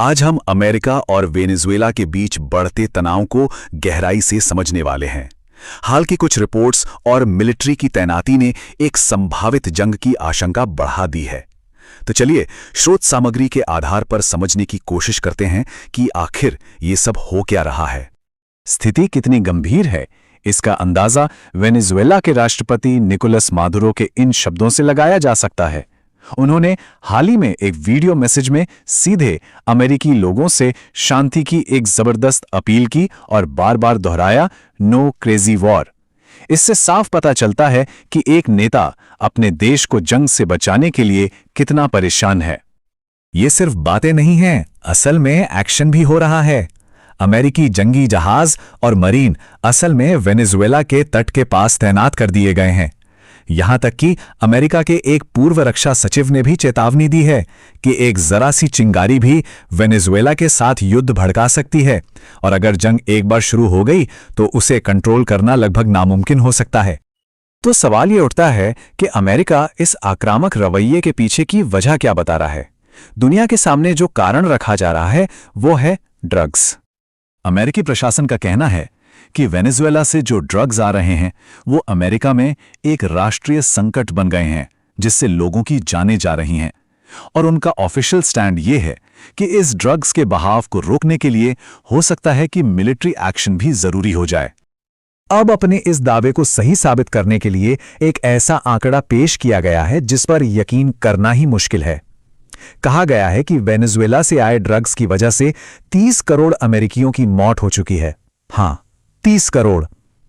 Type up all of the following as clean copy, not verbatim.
आज हम अमेरिका और वेनेजुएला के बीच बढ़ते तनाव को गहराई से समझने वाले हैं। हाल की कुछ रिपोर्ट्स और मिलिट्री की तैनाती ने एक संभावित जंग की आशंका बढ़ा दी है। तो चलिए स्रोत सामग्री के आधार पर समझने की कोशिश करते हैं कि आखिर ये सब हो क्या रहा है। स्थिति कितनी गंभीर है, इसका अंदाजा वेनेजुएला के राष्ट्रपति निकोलस मादुरो के इन शब्दों से लगाया जा सकता है। उन्होंने हाल ही में एक वीडियो मैसेज में सीधे अमेरिकी लोगों से शांति की एक जबरदस्त अपील की और बार बार दोहराया, नो क्रेजी वॉर। इससे साफ पता चलता है कि एक नेता अपने देश को जंग से बचाने के लिए कितना परेशान है। ये सिर्फ बातें नहीं हैं, असल में एक्शन भी हो रहा है। अमेरिकी जंगी जहाज और मरीन असल में वेनेजुएला के तट के पास तैनात कर दिए गए हैं। यहां तक कि अमेरिका के एक पूर्व रक्षा सचिव ने भी चेतावनी दी है कि एक जरा सी चिंगारी भी वेनेजुएला के साथ युद्ध भड़का सकती है और अगर जंग एक बार शुरू हो गई तो उसे कंट्रोल करना लगभग नामुमकिन हो सकता है। तो सवाल ये उठता है कि अमेरिका इस आक्रामक रवैये के पीछे की वजह क्या बता रहा है। दुनिया के सामने जो कारण रखा जा रहा है वो है ड्रग्स। अमेरिकी प्रशासन का कहना है कि वेनेजुएला से जो ड्रग्स आ रहे हैं वो अमेरिका में एक राष्ट्रीय संकट बन गए हैं, जिससे लोगों की जानें जा रही हैं। और उनका ऑफिशियल स्टैंड ये है कि इस ड्रग्स के बहाव को रोकने के लिए हो सकता है कि मिलिट्री एक्शन भी जरूरी हो जाए। अब अपने इस दावे को सही साबित करने के लिए एक ऐसा आंकड़ा पेश किया गया है जिस पर यकीन करना ही मुश्किल है। कहा गया है कि वेनेजुएला से आए ड्रग्स की वजह से 30 करोड़ अमेरिकियों की मौत हो चुकी है। हाँ, 30 करोड़।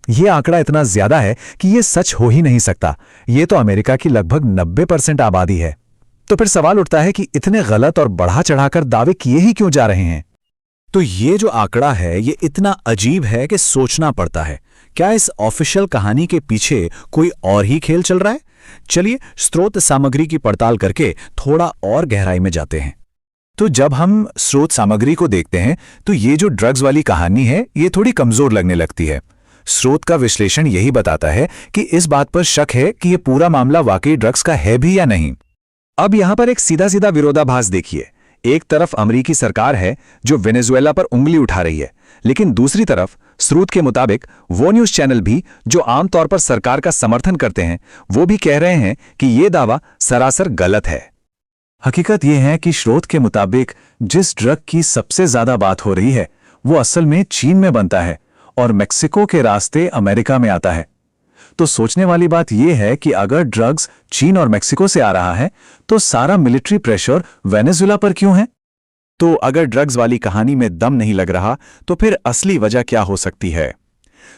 यह आंकड़ा इतना ज्यादा है कि यह सच हो ही नहीं सकता। यह तो अमेरिका की लगभग 90% आबादी है। तो फिर सवाल उठता है कि इतने गलत और बढ़ा चढ़ाकर दावे किए ही क्यों जा रहे हैं। तो ये जो आंकड़ा है ये इतना अजीब है कि सोचना पड़ता है, क्या इस ऑफिशियल कहानी के पीछे कोई और ही खेल चल रहा है? चलिए स्रोत सामग्री की पड़ताल करके थोड़ा और गहराई में जाते हैं। तो जब हम स्रोत सामग्री को देखते हैं तो ये जो ड्रग्स वाली कहानी है ये थोड़ी कमजोर लगने लगती है। स्रोत का विश्लेषण यही बताता है कि इस बात पर शक है कि ये पूरा मामला वाकई ड्रग्स का है भी या नहीं। अब यहां पर एक सीधा सीधा विरोधाभास देखिए। एक तरफ अमेरिकी सरकार है जो वेनेजुएला पर उंगली उठा रही है, लेकिन दूसरी तरफ स्रोत के मुताबिक वो न्यूज चैनल भी जो आमतौर पर सरकार का समर्थन करते हैं वो भी कह रहे हैं कि ये दावा सरासर गलत है। हकीकत यह है कि स्रोत के मुताबिक जिस ड्रग की सबसे ज्यादा बात हो रही है वो असल में चीन में बनता है और मेक्सिको के रास्ते अमेरिका में आता है। तो सोचने वाली बात यह है कि अगर ड्रग्स चीन और मेक्सिको से आ रहा है तो सारा मिलिट्री प्रेशर वेनेजुएला पर क्यों है? तो अगर ड्रग्स वाली कहानी में दम नहीं लग रहा तो फिर असली वजह क्या हो सकती है?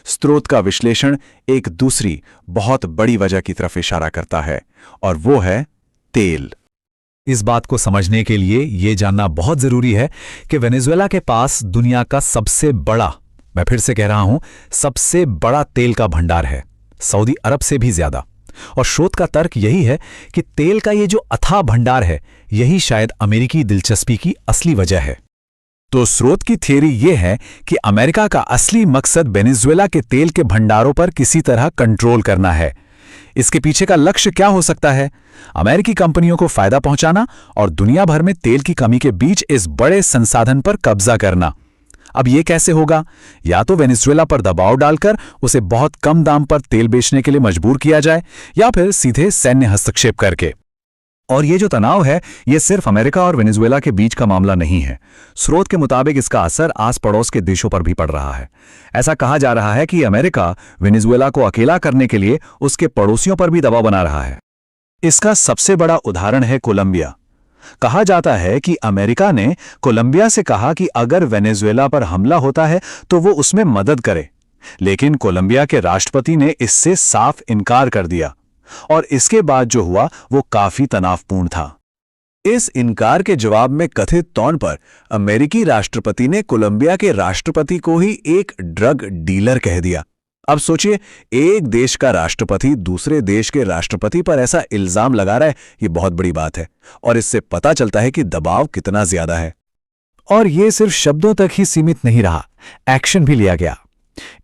स्रोत का विश्लेषण एक दूसरी बहुत बड़ी वजह की तरफ इशारा करता है और वो है तेल। इस बात को समझने के लिए यह जानना बहुत जरूरी है कि वेनेजुएला के पास दुनिया का सबसे बड़ा, मैं फिर से कह रहा हूं, सबसे बड़ा तेल का भंडार है, सऊदी अरब से भी ज्यादा। और स्रोत का तर्क यही है कि तेल का ये जो अथाह भंडार है यही शायद अमेरिकी दिलचस्पी की असली वजह है। तो स्रोत की थियरी यह है कि अमेरिका का असली मकसद वेनेजुएला के तेल के भंडारों पर किसी तरह कंट्रोल करना है। इसके पीछे का लक्ष्य क्या हो सकता है? अमेरिकी कंपनियों को फायदा पहुंचाना और दुनिया भर में तेल की कमी के बीच इस बड़े संसाधन पर कब्जा करना। अब यह कैसे होगा? या तो वेनेजुएला पर दबाव डालकर उसे बहुत कम दाम पर तेल बेचने के लिए मजबूर किया जाए या फिर सीधे सैन्य हस्तक्षेप करके। और ये जो तनाव है ये सिर्फ अमेरिका और वेनेजुएला के बीच का मामला नहीं है। स्रोत के मुताबिक इसका असर आस पड़ोस के देशों पर भी पड़ रहा है। ऐसा कहा जा रहा है कि अमेरिका वेनेजुएला को अकेला करने के लिए उसके पड़ोसियों पर भी दबाव बना रहा है। इसका सबसे बड़ा उदाहरण है कोलंबिया। कहा जाता है कि अमेरिका ने कोलंबिया से कहा कि अगर वेनेजुएला पर हमला होता है तो वो उसमें मदद करे, लेकिन कोलंबिया के राष्ट्रपति ने इससे साफ इनकार कर दिया और इसके बाद जो हुआ वो काफी तनावपूर्ण था। इस इनकार के जवाब में कथित तौर पर अमेरिकी राष्ट्रपति ने कोलंबिया के राष्ट्रपति को ही एक ड्रग डीलर कह दिया। अब सोचिए, एक देश का राष्ट्रपति दूसरे देश के राष्ट्रपति पर ऐसा इल्जाम लगा रहा है, ये बहुत बड़ी बात है और इससे पता चलता है कि दबाव कितना ज्यादा है। और ये सिर्फ शब्दों तक ही सीमित नहीं रहा, एक्शन भी लिया गया।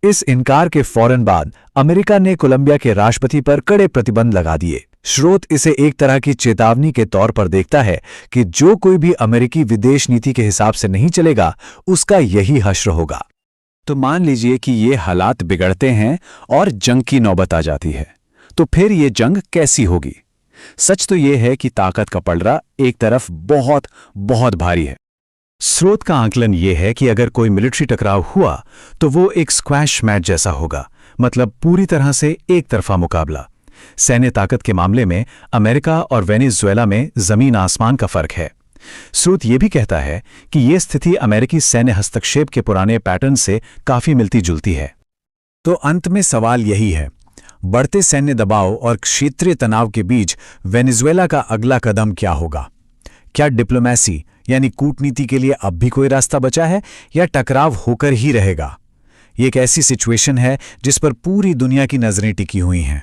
इस इनकार के फौरन बाद अमेरिका ने कोलंबिया के राष्ट्रपति पर कड़े प्रतिबंध लगा दिए। स्रोत इसे एक तरह की चेतावनी के तौर पर देखता है कि जो कोई भी अमेरिकी विदेश नीति के हिसाब से नहीं चलेगा, उसका यही हश्र होगा। तो मान लीजिए कि ये हालात बिगड़ते हैं और जंग की नौबत आ जाती है, तो फिर ये जंग कैसी होगी? सच तो ये है कि ताकत का पलड़ा एक तरफ बहुत बहुत भारी है। स्रोत का आकलन ये है कि अगर कोई मिलिट्री टकराव हुआ तो वो एक स्क्वैश मैच जैसा होगा, मतलब पूरी तरह से एक तरफा मुकाबला। सैन्य ताकत के मामले में अमेरिका और वेनेजुएला में जमीन आसमान का फर्क है। स्रोत यह भी कहता है कि यह स्थिति अमेरिकी सैन्य हस्तक्षेप के पुराने पैटर्न से काफी मिलती जुलती है। तो अंत में सवाल यही है, बढ़ते सैन्य दबाव और क्षेत्रीय तनाव के बीच वेनेजुएला का अगला कदम क्या होगा? क्या डिप्लोमेसी यानी कूटनीति के लिए अब भी कोई रास्ता बचा है, या टकराव होकर ही रहेगा? ये एक ऐसी सिचुएशन है जिस पर पूरी दुनिया की नजरें टिकी हुई हैं।